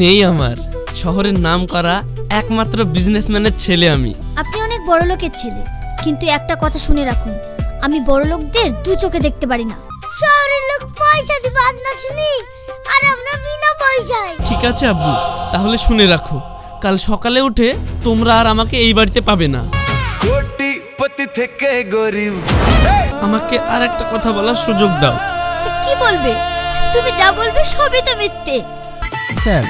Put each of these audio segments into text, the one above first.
নেই আমার। শহরের নাম করা একমাত্র বিজনেসম্যানের ছেলে আমি। আপনি অনেক বড় লোকের ছেলে, কিন্তু একটা কথা শুনে রাখুন, আমি বড় লোকদের দু চোখে দেখতে পারি না। শহরের লোক পয়সা দিয়ে বাজনা শুনি, আর আমরা বিনা পয়সায়। ঠিক আছে আব্বু, তাহলে শুনে রাখো, কাল সকালে উঠে তোমরা আর আমাকে এই বাড়িতে পাবে না। কোটিপতি থেকে গরিব। আমাকে আর একটা কথা বলার সুযোগ দাও। কি বলবে? তুমি যা বলবে সবই তো মিথ্যে। Sir,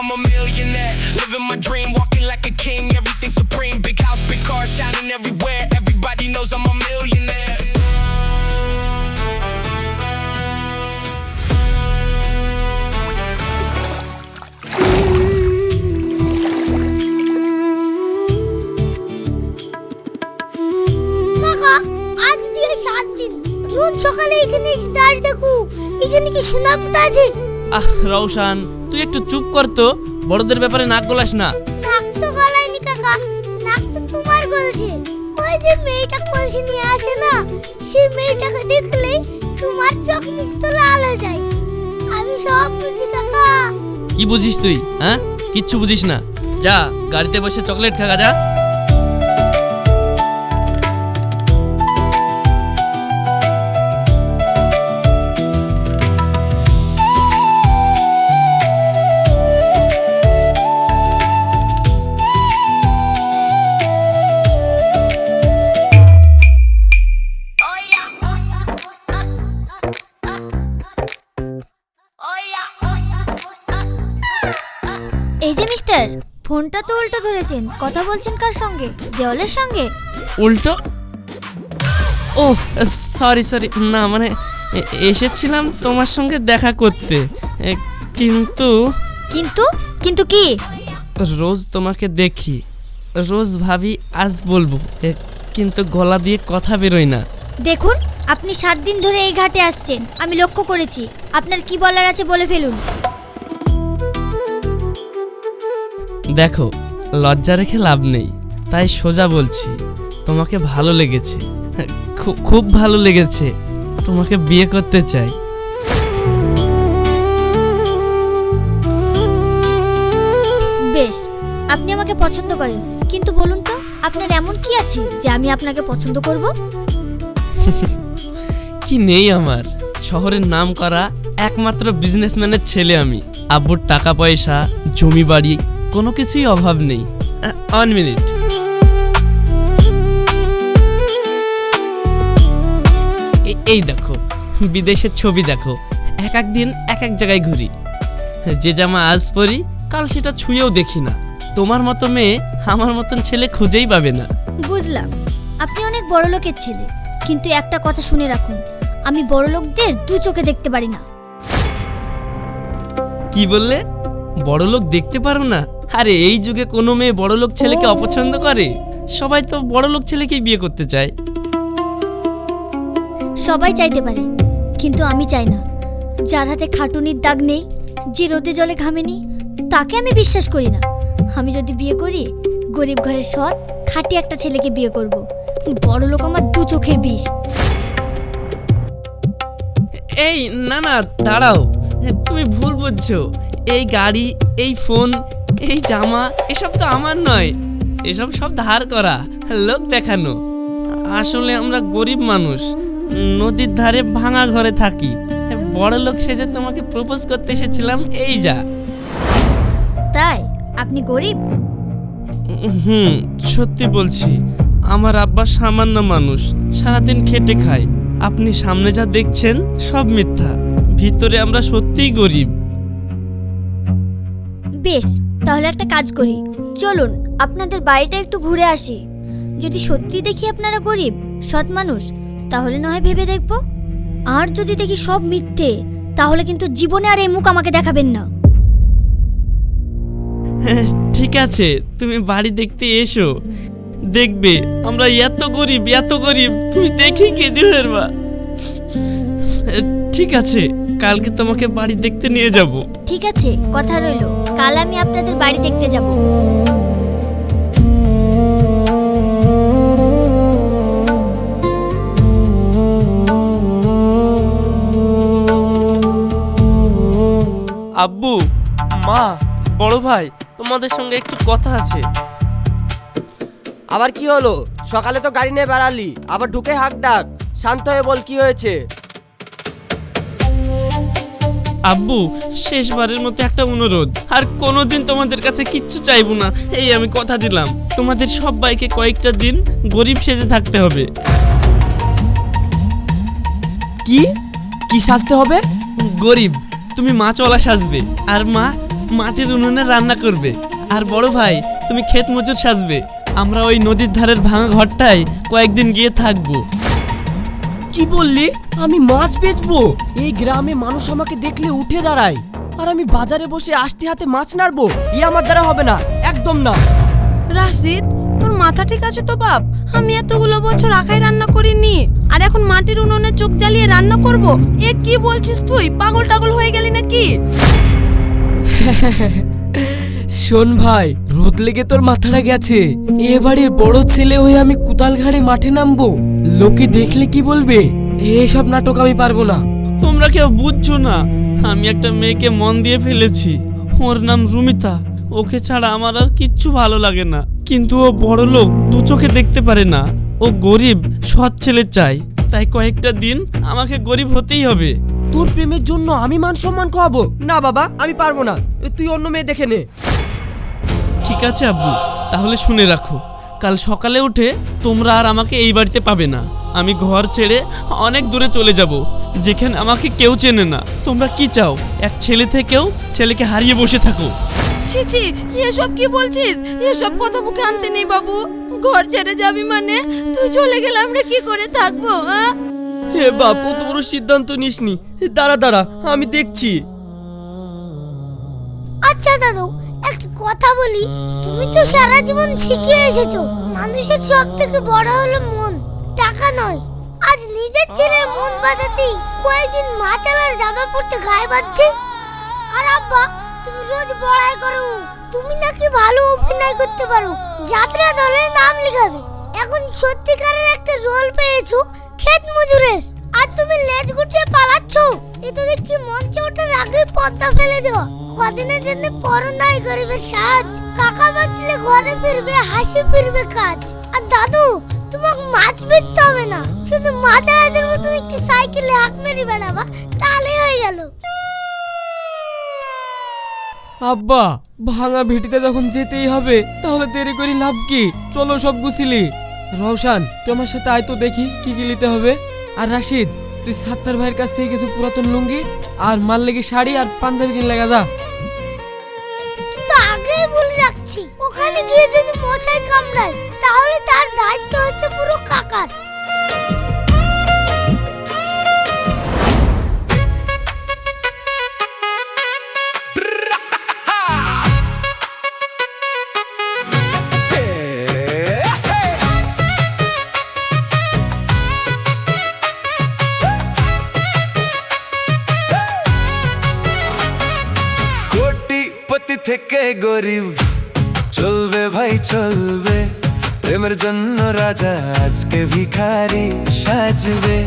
I'm a millionaire, living my dream, walking like a king, everything supreme, big house, big car, shining everywhere, everybody knows I'm a millionaire. কাকা, আজ দিয়ে 7 দিন রোজ সকালে এখানে এসে দাঁড়িয়ে থাকু, এখানে কি সোনা পুঁতা আছে? রওশান, তুই একটু চুপ কর তো, বড়দের ব্যাপারে নাক গলাস না। নাক তো গলায়নি কাকা, নাক তো তোমার গলছে। ওই যে মেয়েটা কলসি নিয়ে আসে না, সেই মেয়েটাকে দেখলেই তোমার চোখ মুখ তো লাল হয়ে যায়। আমি সব বুঝি কাকা। কি বুঝিস তুই? হ্যাঁ, কিচ্ছু বুঝিস না। যা গাড়িতে বসে চকলেট খা, যা। এই যে মিস্টার, ফোনটা তো উল্টো ধরেছেন, কথা বলছেন কার সঙ্গে? দেওয়ালের সঙ্গে? উল্টো? ও সরি, না মানে এসেছিলাম তোমার সঙ্গে দেখা করতে, কিন্তু কিন্তু কিন্তু কি? রোজ তোমাকে দেখি, রোজ ভাবি আজ বলবো, কিন্তু গলা দিয়ে কথা বেরোয় না। দেখুন, আপনি 7 দিন ধরে এই ঘাটে আসছেন, আমি লক্ষ্য করেছি। আপনার কি বলার আছে বলে ফেলুন। দেখো, লজ্জা রেখে লাভ নেই, তাই সোজা বলছি, তোমাকে ভালো লেগেছে, খুব ভালো লেগেছে, তোমাকে বিয়ে করতে চাই। বেশ, আপনি আমাকে পছন্দ করেন, কিন্তু বলুন তো আপনার এমন কি আছে যে আমি আপনাকে পছন্দ করব? কি নেই আমার? শহরের নাম করা একমাত্র বিজনেসম্যানের ছেলে আমি। আব্বুর টাকা পয়সা, জমি বাড়ি, কোনো কিছুই অভাব নেই। 1 মিনিট। এই দেখো, বিদেশের ছবি দেখো, এক এক দিন এক এক জায়গায় ঘুরি, যে জামা আজ পরি কাল সেটা ছুঁয়েও দেখি না। তোমার মতো মেয়ে আমার মতন ছেলে খুঁজেই পাবে না। বুঝলাম, আপনি অনেক বড় লোকের ছেলে, কিন্তু একটা কথা শুনে রাখুন, আমি বড় লোকদের দু চোখে দেখতে পারি না। কি বললে? বড় লোক দেখতে পারো না? আরে এই যুগে কোনো মেয়ে বড় লোক ছেলেকে অপছন্দ করে? সবাই তো বড় লোক ছেলেকেই বিয়ে করতে চায়। সবাই চাইতে পারে, কিন্তু আমি চাই না। যার হাতে খাটুনির দাগ নেই, যে রোদে জলে ঘামেনি, তাকে আমি বিশ্বাস করি না। আমি যদি বিয়ে করি, গরিব ঘরের সৎ খাঁটি একটা ছেলেকে বিয়ে করব। বড় লোক আমার দু চোখের বিষ। এই না না, দাঁড়াও, তুমি ভুল বুঝছো। এই গাড়ি, এই ফোন, এই জামা, এসব তো আমার নয়, এসব সব ধার করা, লোক দেখানো। আসলে আমরা গরিব মানুষ, নদীর ধারে ভাঙা ঘরে থাকি। বড় লোক সেজে তোমাকে প্রপোজ করতে এসেছিলাম, এই যা। তাই আপনি গরিব? সত্যি বলছি, আমার আব্বা সামান্য মানুষ, সারাদিন খেটে খায়। আপনি সামনে যা দেখছেন সব মিথ্যা, ভিতরে আমরা সত্যিই গরিব। বেশ, তাহলে একটা কাজ করি, চলুন আপনাদের বাড়িটা একটু ঘুরে আসি। যদি সত্যি দেখি আপনারা গরিব সৎ মানুষ, তাহলে না হয় ভেবে দেখব। আর যদি দেখি সব মিথ্যে, তাহলে কিন্তু জীবনে আর এই মুখ আমাকে দেখাবেন না। ঠিক আছে, তুমি বাড়ি দেখতে এসো, দেখবে আমরা এত গরিব, তুমি দেখি কেঁদে ফেলবা। ঠিক আছে, কালকে তোমাকে বাড়ি দেখতে নিয়ে যাব। ঠিক আছে, কথা রইলো, কাল আমি আপনাদের বাড়ি দেখতে যাব। আব্বু, মা, বড় ভাই, তোমাদের সঙ্গে একটু কথা আছে। আবার কি হলো? সকালে তো গাড়ি নিয়ে বেড়ালি, আবার ঢুকে হাঁক ডাক। শান্ত হয়ে বল, কি হয়েছে? আব্বু, শেষবারের মতো একটা অনুরোধ, আর কোনোদিন তোমাদের কাছে কিচ্ছু চাইবো না, এই আমি কথা দিলাম। তোমাদের সবাইকে কয়েকটা দিন গরিব সেজে থাকতে হবে। কি কি সাজতে হবে? গরিব। তুমি মাছওয়ালা সাজবে, আর মা মাটির উনুনে রান্না করবে, আর বড় ভাই তুমি ক্ষেত মজুর সাজবে। আমরা ওই নদীর ধারের ভাঙা ঘরটায় কয়েকদিন গিয়ে থাকবো। কি বললি? আমি মাছ বেচবো? এই গ্রামে মানুষ আমাকে দেখলে উঠে দাঁড়ায়, আর আমি বাজারে বসে আষ্টি হাতে মাছ নাড়বো? আমার দ্বারা হবে না, একদম না। রাশিদ, তোর মাথা ঠিক আছে তো বাপ? আমি এতগুলো বছর আখাই রান্না করিনি, আর এখন মাটির উনুনে চোখ জ্বালিয়ে রান্না করব? এ কি বলছিস তুই? পাগল টাগল হয়ে গেলি নাকি? শোন ভাই, রোদ লেগে তোর মাথাটা গেছে। এ বাড়ির বড় ছেলে হয়ে আমি কুতাল ঘাড়ে মাঠে নামবো? লোকে দেখলে কি বলবে? এসব নাটক আমি পারবো না। তোমরা কেউ বুঝছো না, আমি একটা মেয়েকে মন দিয়ে ফেলেছি। ওর নাম রুমিতা। ওকে ছাড়া আমার আর কিচ্ছু ভালো লাগে না, কিন্তু ও বড় লোক, দু চোখে দেখতে পারে না। ও গরিব, সৎ ছেলে চাই, তাই কয়েকটা দিন আমাকে গরিব হতেই হবে। তোর প্রেমের জন্য আমি মান সম্মান খাওয়াবো? না বাবা, আমি পারবো না। তুই অন্য মেয়ে দেখে নে। ঠিক আছে আব্বু, তাহলে শুনে রাখো, কাল সকালে উঠে তোমরা আর আমাকে এই বাড়িতে পাবে না। আমি ঘর ছেড়ে অনেক দূরে চলে যাব, যেখানে আমাকে কেউ চেনে না। তোমরা কি চাও? এক ছেলে থেকেও ছেলেকে হারিয়ে বসে থাকো? ছি ছি, এসব কি বলছিস? এসব কথা মুখে আনতে নেই বাবু। ঘর ছেড়ে যাবি মানে? তুই চলে গেলে আমরা কি করে থাকবো? হে বাপ, অত বড় সিদ্ধান্ত নিসনি। দাঁড়া দাঁড়া, আমি দেখছি। আচ্ছা দাদু, একটা কথা বলি। তুমি তো সারা জীবন শিখে এসেছো মানুষের সব থেকে বড় হলো মন, টাকা নয়। আজ নিজের ছেলের মন বাঁচাতেই কয়েকদিন মাচালার জামা পরতে গায়ে বাজছে। আর আব্বা, তুমি রোজ বড়াই করো তুমি নাকি ভালো অভিনয় করতে পারো, যাত্রা দলে নাম লেখাবে। এখন সত্যিকারের একটা রোল পেয়েছো, ক্ষেত মজুরের, আর তুমি লেজ গুটিয়ে পালাচ্ছ। এটা দেখছি মঞ্চে ওঠার আগে পর্দা ফেলে দেওয়া। কদিনের জন্য পরনাই গরিবের সাজ। কাকা বাঁচলে ঘরে ফিরবে, হাসি ফিরবে কাজ। আর দাদু, তোমাকে মাছ বেচতে হবে না, শুধু মাছারাদের মতো একটু সাইকেলে হাঁক মেরে বেড়াবা, তাহলেই হয়ে গেল। আব্বা, ভাঙা ভিটিতে যখন যেতেই হবে, তাহলে দেরি করে লাভ কি? চলো সব গুছিলি। রওশান, তোমার সাথে আয় তো দেখি কি কি নিতে হবে। আর রাশিদ, তুই সাত্তার ভাইয়ের কাছ থেকে কিছু পুরাতন লুঙ্গি আর মাল লেগে শাড়ি আর পাঞ্জাবি কিনে লাগা যা। কিন্তু আগেই বলে রাখছি, ওখানে গিয়ে যদি মশাই কামড়ায়, তাহলে তার দায়িত্ব হচ্ছে পুরো কাকার। কোটিপতি থেকে গরিব চলবে ভাই চলবে, প্রেমের জন্য রাজা আজকে ভিখারি সাজবে।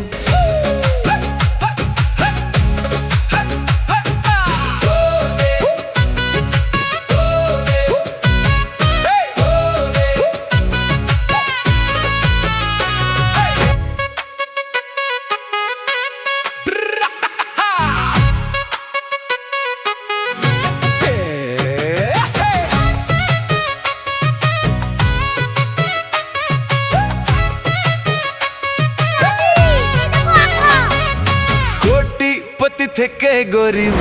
কোটিপতি থেকে গরিব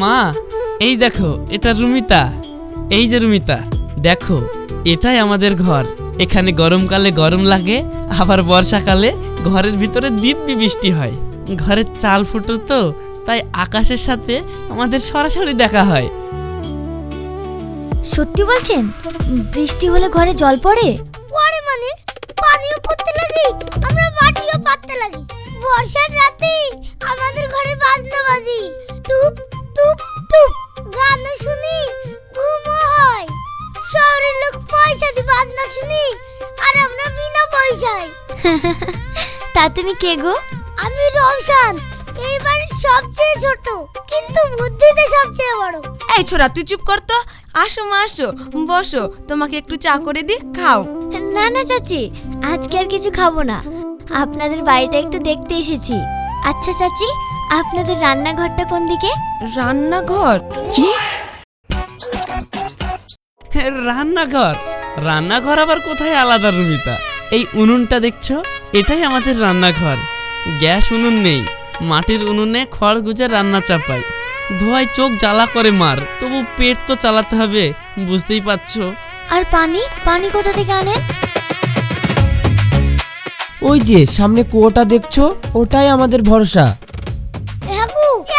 মা, এই দেখো, এটা রুমিতা। এই যে রুমিতা, দেখো, এটাই আমাদের ঘর। এখানে গরমকালে গরম লাগে, আবার বর্ষাকালে ঘরের ভিতরে দিব্যি বৃষ্টি হয়। ঘরের চাল ফুটো তো, তাই আকাশের সাথে আমাদের সরাসরি দেখা হয়। সত্যি বলছেন? বৃষ্টি হলে ঘরে জল পড়ে? পড়ে মানে পানিও পড়তে লাগে, আমরা মাটিও পাততে লাগি। বর্ষার রাতে আমাদের ঘরে বাজনা বাজি, টুপ টুপ টুপ, গান শুনি আসেনি আর আমরা বিনা পয়সায়। তা তুমি কে গো? আমি রওশন, এই বাড়ির সবচেয়ে ছোট কিন্তু বুদ্ধিতে সবচেয়ে বড়। এই ছোড়া তুই চুপ কর তো। আসো মা আসো, বসো, তোমাকে একটু চা করে দি, খাও। না না চাচি, আজকে আর কিছু খাবো না, আপনাদের বাড়িটা একটু দেখতে এসেছি। আচ্ছা চাচি, আপনাদের রান্নাঘরটা কোন দিকে? রান্নাঘর? রান্নাঘর? রান্নাঘর আবার কোথায় আলাদা রুমিতা? এই উনুনটা দেখছো, এটাই আমাদের রান্নাঘর। গ্যাস উনুন নেই, মাটির উনুনে খড় গুজে রান্না চাপাই। ধোয়ায় চোখ জ্বালা করে মার, তবু পেট তো চালাতে হবে, বুঝতেই পারছো। আর পানি পানি কোথা থেকে আনেন? ওই যে সামনে কুয়োটা দেখছো, ওটাই আমাদের ভরসা।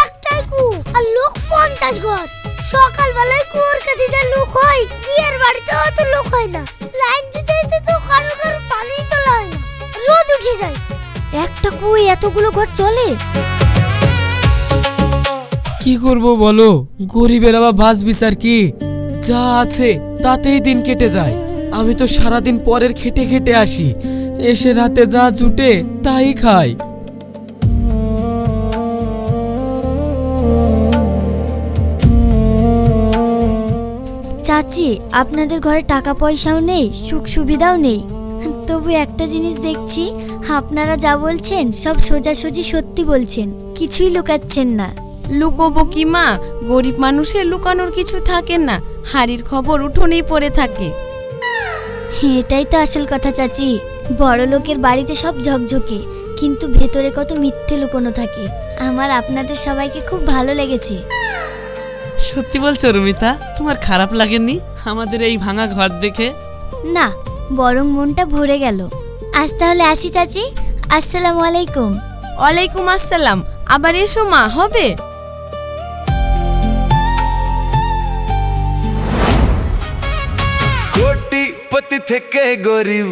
একটাই কুয়ো আর লোক 50 ঘর। সকালবেলায় কুয়োর কাছে যা লোক হয়, বিয়ের বাড়িতেও তো লোক হয় না। লাইন দিতে দিতে তো কারোর পানি তোলা হয় না, রোদ উঠে যায়। একটা কুয়ো এতগুলো ঘর চলে? কি করব বলো, গরিবের আবার বাস বিচার কি? যা আছে তাতেই দিন কেটে যায়। আমি তো সারাদিন পরের খেটে খেটে আসি, এসে রাতে যা জুটে তাই খাই। চাচি, আপনাদের ঘরে টাকা পয়সাও নেই, সুখ সুবিধাও নেই, তবু একটা জিনিস দেখছি, আপনারা যা বলছেন সব সোজাসুজি সত্যি বলছেন, কিছুই লুকাচ্ছেন না। লুকোবো কি মা, গরিব মানুষের লুকানোর কিছু থাকে না, হাড়ির খবর উঠোনেই পড়ে থাকে। এটাই তো আসল কথা চাচি, বড় লোকের বাড়িতে সব ঝকঝকে, কিন্তু ভেতরে কত মিথ্যে লুকোনো থাকে। আমার আপনাদের সবাইকে খুব ভালো লেগেছে। সত্যি বলছো রুমিতা? তোমার খারাপ লাগেনি আমাদের এই ভাঙা ঘর দেখে? না, বরং মনটা ভরে গেল। আজ তাহলে আসি চাচি, আসসালামু আলাইকুম। ওয়ালাইকুম আসসালাম। আবার এসো মা, হবে? কোটিপতি থেকে গরিব,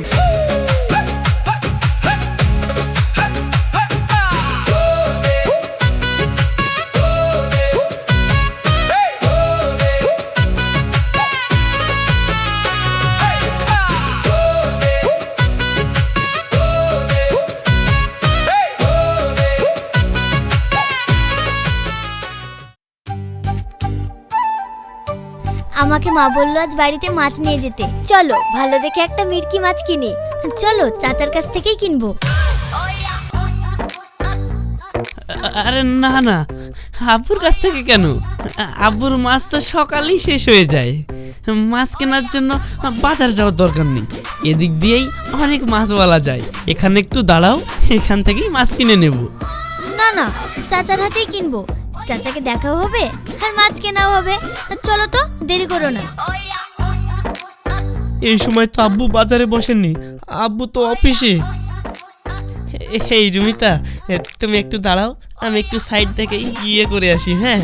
আমাকে মা বললো আজ বাড়িতে মাছ নিয়ে যেতে, চলো ভালো দেখে একটা মিরকি মাছ কিনি। চলো চাচার কাছ থেকেই কিনবো। আরে না না, আব্বুর কাছ থেকে কেন? আব্বুর মাছ তো সকালেই শেষ হয়ে যায়। মাছ কেনার জন্য বাজার যাওয়ার দরকার নেই, এদিক দিয়েই অনেক মাছ বলা যায়। এখানে একটু দাঁড়াও, এখান থেকেই মাছ কিনে নেব। না না, চাচার হাতেই কিনবো, চাচাকে দেখাও হবে আর মাছ কেনাও হবে। চলো তো, দেরি করো না। এই সময় তো আব্বু বাজারে বসেননি, আব্বু তো অফিসে। এই রুমিতা, তুমি একটু দাঁড়াও, আমি একটু সাইড থেকে ইয়ে করে আসি। হ্যাঁ,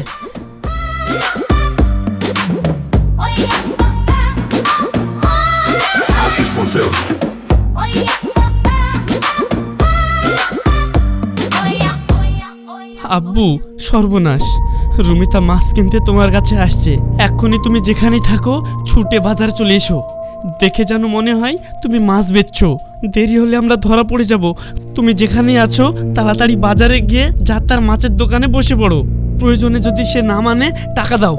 আব্বু সর্বনাশ, রুমিতা মাছ কিনতে তোমার কাছে আসছে। এক্ষুনি তুমি যেখানেই থাকো ছুটে বাজার চলে এসো, দেখে যেন মনে হয় তুমি মাছ বেচছো। দেরি হলে আমরা ধরা পড়ে যাব। তুমি যেখানেই আছো তাড়াতাড়ি বাজারে গিয়ে যার তার মাছের দোকানে বসে পড়ো। প্রয়োজনে যদি সে না মানে টাকা দাও।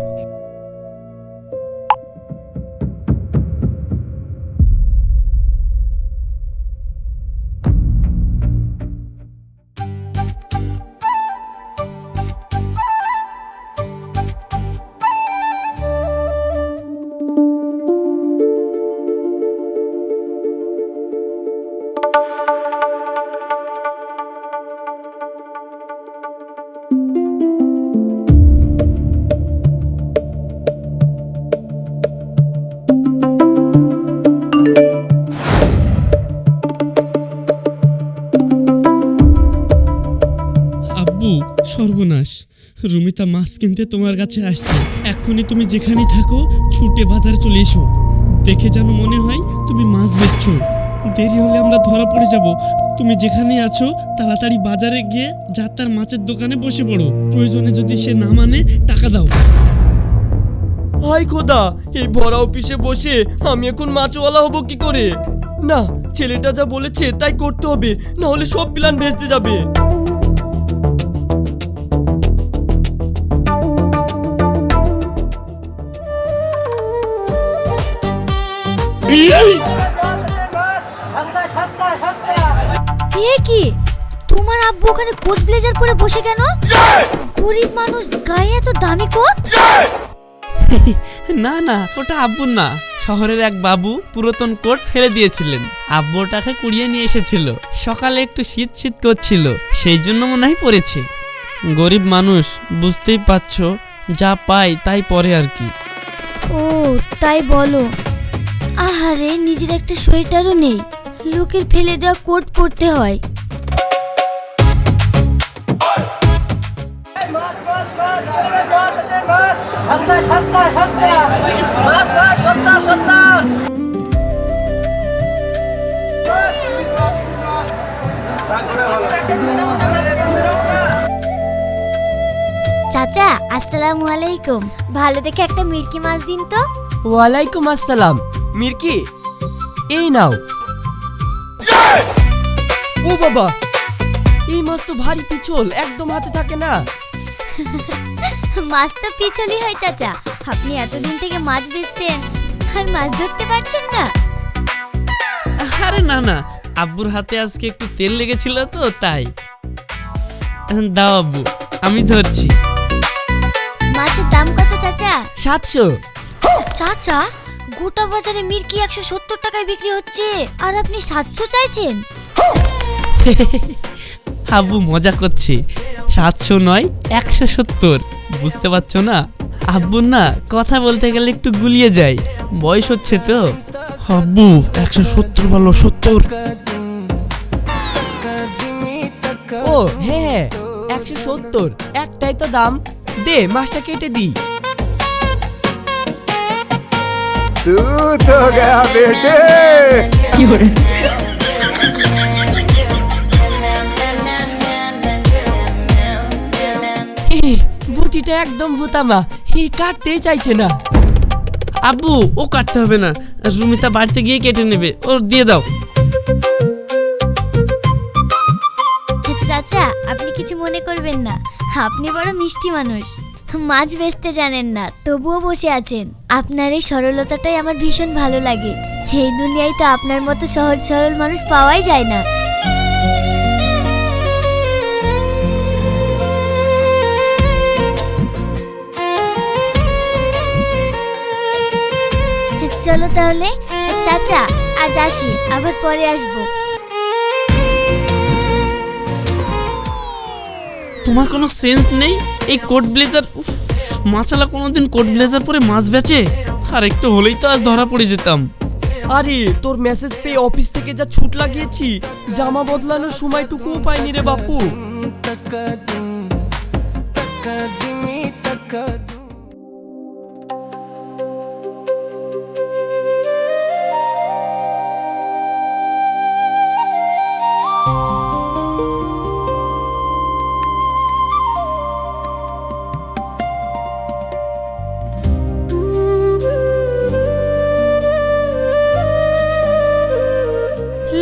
আব্বু সর্বনাশ, রুমিতা মাছ কিনতে তোমার কাছে আসছে। এক্ষুনি তুমি যেখানেই থাকো ছুটে বাজার চলে এসো, দেখে যেন মনে হয় তুমি মাছ বেচছো। দেরি হলে আমরা ধরা পড়ে যাব। তুমি যেখানেই আছো তাড়াতাড়ি বাজারে গিয়ে যার তার মাছের দোকানে বসে পড়ো। প্রয়োজনে যদি সে না মানে টাকা দাও। হায় খোদা, এই ভরা অফিসে বসে আমি এখন মাছওয়ালা হব কি করে? না, ছেলেটা যা বলেছে তাই করতে হবে, না হলে সব প্ল্যান ভেস্তে যাবে। এ কি, তোমার আব্বু ওখানে কোট ব্লেজার পরে বসে কেন? গরিব মানুষ, গায়ে এত দামি কোট? না না, ওটা আব্বুর না, শহরের এক বাবু পুরাতন কোট ফেলে দিয়েছিলেন। আব্বু ওটাকে কুড়িয়ে নিয়ে এসেছিল। সকালে একটু শীত শীত করছিল, সেই জন্য মনে হয় পরেছে। গরিব মানুষ, বুঝতেই পারছো, যা পাই তাই পরে আর কি। ও তাই বলো। আহারে, নিজের একটা সোয়েটারও নেই, লোকের ফেলে দেওয়া কোট পরতে হয়। চাচা, আসসালামু আলাইকুম। ভালো দেখে একটা মিরকি মাছ দিন তো। ওয়ালাইকুম আসসালাম। মিরকি, এই নাও। ও বাবা, এই মাছ তো ভারী পিছল, একদম হাতে থাকে না। মাছ তো পিছলি হয় চাচা, আপনি এতদিন থেকে মাছ বেচছেন আর মাছ ধরতে পারছেন না? আরে না না, আব্বুর হাতে আজকে একটু তেল লেগেছিল তো তাই। দাও আব্বু, আমি ধরছি। মাছের দাম কত চাচা? 700। চাচা, গোটা বাজারে মিরকি 170 টাকায় বিক্রি হচ্ছে, আর আপনি 700 চাইছেন? আব্বু মজা করছে, 700 নয় 170। বুঝতে পারছো না, আব্বুর না কথা বলতে গেলে একটু গুলিয়ে যায়, বয়স হচ্ছে তো। আব্বু 170 বলো, 70। ও হ্যাঁ, 170 একটাই তো দাম। দে, মাছটা কেটে দি। বুটিটা একদম ভুতামা, এই কাটতেই চাইছে না। আব্বু, ও কাটতে হবে না, রুমিতা বাড়িতে গিয়ে কেটে নেবে, ওর দিয়ে দাও। চাচা, আপনি কিছু মনে করবেন না, আপনি বড় মিষ্টি মানুষ। মাছ বেচতে জানেন না, তবুও বসে আছেন। আপনার এই সরলতাটাই আমার ভীষণ ভালো লাগে। এই দুনিয়ায় তো আপনার মতো সহজ সরল মানুষ পাওয়াই যায় না। চলো তাহলে চাচা, আজ আসি, আবার পরে আসবো। তোমার কোনো সেন্স নেই? এই কোট ব্লেজার, উফ, মাছালা কোনোদিন কোট ব্লেজার পরে মাছ বেচে? আর একটু হলেই তো আজ ধরা পড়ে যেতাম। আরে, তোর মেসেজ পেয়ে অফিস থেকে যা ছুট লাগিয়েছি, জামা বদলানোর সময়টুকুও পাইনি রে বাপু।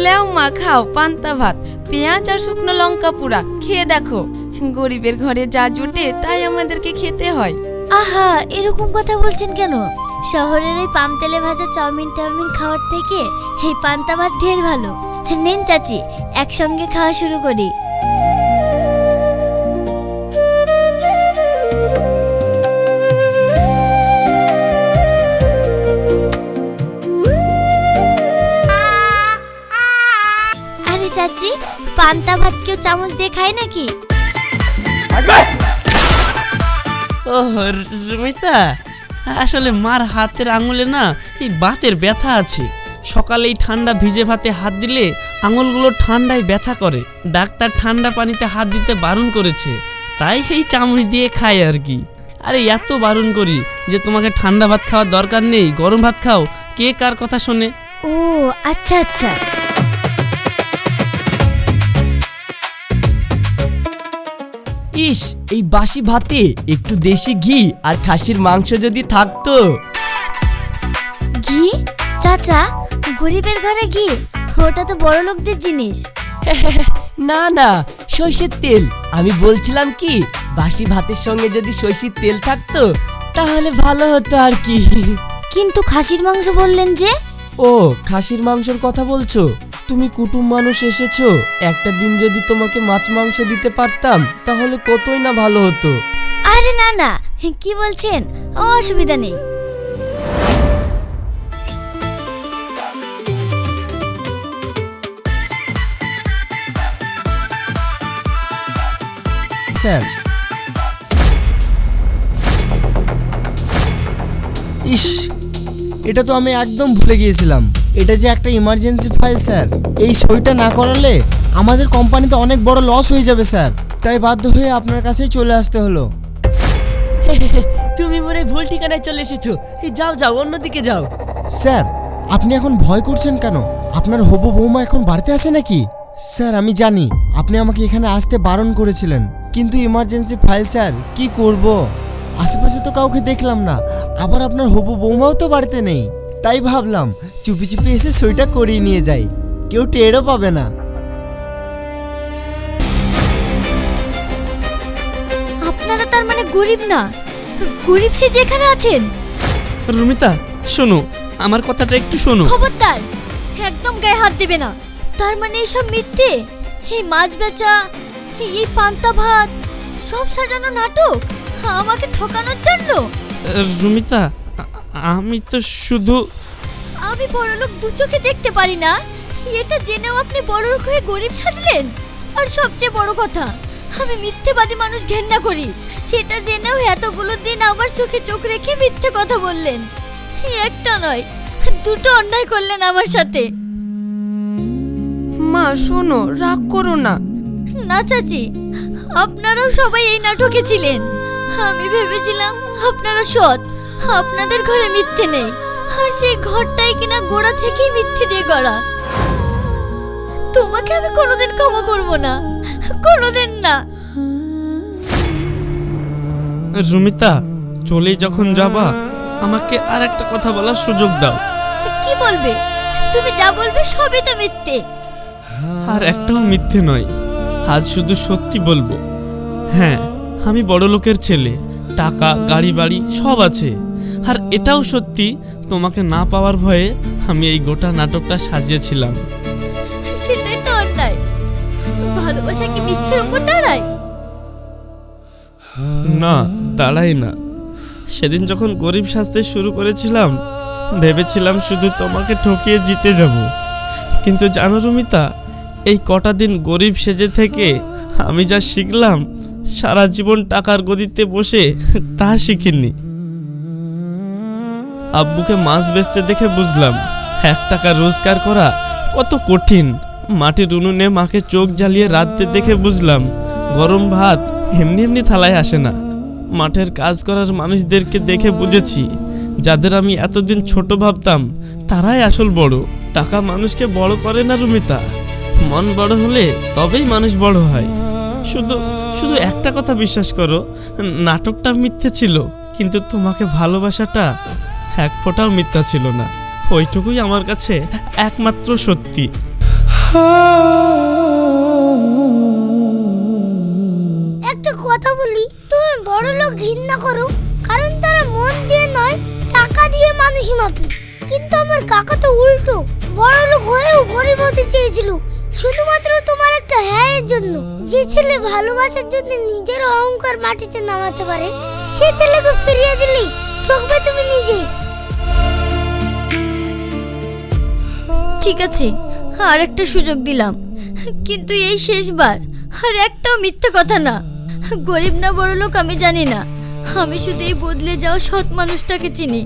লেও মা, খাও পান্তা ভাত, পেঁয়াজ আর শুকনো লঙ্কা পুরা, খেয়ে দেখো। গরিবের ঘরে যা জুটে তাই আমাদেরকে খেতে হয়। আহা, এরকম কথা বলছেন কেন? শহরের এই পাম তেলে ভাজা চাউমিন টাউমিন খাওয়ার থেকে এই পান্তা ভাত ঢের ভালো। নেন চাচি, একসঙ্গে খাওয়া শুরু করি। আরে চাচি, পান্তা ভাত কেউ চামচ দিয়ে খায় নাকি? ও রুমিতা, আসলে মার হাতের আঙুলে না এই বাতের ব্যথা আছে। সকালে এই ঠান্ডা ভিজে ভাতে হাত দিলে আঙুলগুলো ঠান্ডায় ব্যথা করে। ডাক্তার ঠান্ডা পানিতে হাত দিতে বারণ করেছে, তাই এই চামচ দিয়ে খাই আর কি। আরে এত বারণ করি যে তোমাকে ঠান্ডা ভাত খাওয়ার দরকার নেই, গরম ভাত খাও, কে কার কথা শোনে? ও আচ্ছা আচ্ছা। ইস, এই বাসি ভাতে একটু দেশি ঘি আর খাসির মাংস যদি থাকতো। ঘি? চাচা, গরিবের ঘরে ঘি? ওটা তো বড় লোকদের জিনিস। না না, সর্ষের তেল। আমি বলছিলাম কি, বাসি ভাতের সঙ্গে যদি সর্ষের তেল থাকতো তাহলে ভালো হতো আর কি। কিন্তু খাসির মাংস বললেন যে? ও, খাসির মাংসর কথা বলছো? তুমি কুটুম মানুষ এসেছো, একটা দিন যদি তোমাকে মাছ মাংস দিতে পারতাম তাহলে কতই না ভালো হতো। আরে না না, কি বলছেন? অসুবিধা নেই। স্যার, ইস, এটা তো আমি একদম ভুলে গিয়েছিলাম। এটা যে একটা ইমার্জেন্সি ফাইল স্যার। এই সইটা না করালে আমাদের কোম্পানিতে অনেক বড় লস হয়ে যাবে স্যার। তাই বাধ্য হয়ে আপনার কাছেই চলে আসতে হলো। তুমি মনে হয় ভুল ঠিকানায় চলে এসেছো। এই যাও যাও, অন্যদিকে যাও। স্যার, আপনি এখন ভয় করছেন কেন? আপনার হবু বৌমা এখন বাড়িতে আছে নাকি? স্যার, আমি জানি আপনি আমাকে এখানে আসতে বারণ করেছিলেন, কিন্তু ইমার্জেন্সি ফাইল স্যার, কি করব? আশেপাশে তো কাউকে দেখলাম না, আবার আপনার হবু বৌমাও তো বাড়িতে নেই। তাই ভাবলাম চুপি চুপি এসে সইটা করিয়ে নিয়ে যাই, কেউ টেরও পাবে না। আপনারা তার মানে গরিব না? গরিব সে যেখানে আছেন। রুমিতা, শোনো, আমার কথাটা একটু শোনো। খবরদার, একদম গায়ে হাত দেবে না। তার মানে এইসব মিথ্যে? এই মাছ বেচা, এই পান্তা ভাত, সব সাজানো নাটক আমাকে ঠকানোর জন্য? রুমিতা, আমি তো শুধু... আমি বড়লোক দু চোখে দেখতে পারি না, এটা জেনেও আপনি বড়লোক হয়ে গরিব সাজলেন। আর সবচেয়ে বড় কথা, আমি মিথ্যেবাদী মানুষ ঘেন্না করি, সেটা জেনেও এতগুলো দিন আমার চোখে চোখ রেখে মিথ্যে কথা বললেন। একটা নয়, দুটো অন্যায় করলেন আমার সাথে। মা শোনো, রাগ করো না। না চাচি, আপনারাও সবাই এই নাটকে ছিলেন। আমি ভেবেছিলাম আপনারা সৎ, আপনাদের ঘরে মিথ্যে নেই, আর সেই ঘরটাই কিনা গোড়া থেকেই মিথ্যে দিয়ে গড়া। তোমাকে আমি কোনোদিন ক্ষমা করব না, কোনোদিন না। রুমিতা, চলে যখন যাবা, আমাকে আর একটা কথা বলার সুযোগ দাও। কি বলবে? তুমি যা বলবে সবই তো মিথ্যে। আর একটাও মিথ্যে নয়, আজ শুধু সত্যি বলবো। হ্যাঁ, আমি বড় লোকের ছেলে, টাকা গাড়ি বাড়ি সব আছে। আর এটাও সত্যি, তোমাকে না পাওয়ার ভয়ে আমি এই গোটা নাটকটা সাজিয়েছিলাম। সেটাই তো অন্যায়। ভালোবাসা কি মিথ্যের উপর দাঁড়ায়? না, দাঁড়াই না। সেদিন যখন গরিব সাজতে শুরু করেছিলাম, ভেবেছিলাম শুধু তোমাকে ঠকিয়ে জিতে যাব। কিন্তু জানো রুমিতা, এই কটা দিন গরিব সেজে থেকে আমি যা শিখলাম, সারা জীবন টাকার গদিতে বসে তা শিখিনি। আব্বুকে মাছ বেচতে দেখে বুঝলাম 1 টাকা রোজগার করা কত কঠিন। মাটির উনুনে মাকে চোখ জ্বালিয়ে রাঁধতে দেখে বুঝলাম গরম ভাত এমনি এমনি থালায় আসে না। মাঠের কাজ করার মানুষদেরকে দেখে বুঝেছি, যাদের আমি এতদিন ছোট ভাবতাম তারাই আসল বড়। টাকা মানুষকে বড় করে না রুমিতা, মন বড় হলে তবেই মানুষ বড় হয়। শুধু শুধু একটা কথা বিশ্বাস করো, নাটকটা মিথ্যে ছিল, কিন্তু তোমাকে ভালোবাসাটা এক ফোঁটাও মিথ্যা ছিল না। ওইটুকুই আমার কাছে একমাত্র সত্যি। একটা কথা বলি, তুমি বড় লোক ঘৃণা করো, কারণ তারা মন দিয়ে নয়, টাকা দিয়ে মানুষই মাপে। কিন্তু আমার কাকা তো উল্টো, বড় লোক হয়েও গরিব হতে চেয়েছিল, শুধুমাত্র তোমার একটা হ্যাঁ এর জন্য। যে ছেলে ভালোবাসার জন্য নিজের অহংকার মাটিতে নামাতে পারে, সে ছেলেকে ফিরিয়ে দিলে ঠকবে তুমি নিজে। ঠিক আছে, আর একটা সুযোগ দিলাম, কিন্তু এই শেষবার। আর একটাও মিথ্যে কথা না। গরিব না বড় লোক আমি জানি না, আমি শুধু এই বদলে যাওয়া সৎ মানুষটাকে চিনি।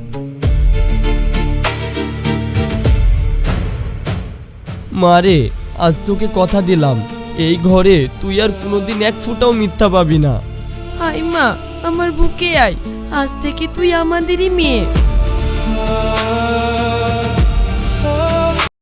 মারে, আজ তোকে কথা দিলাম, এই ঘরে তুই আর কোনোদিন 1 ফুটাও মিথ্যা পাবি না। আয় মা, আমার বুকে আয়, আজ থেকে তুই আমাদেরই মেয়ে।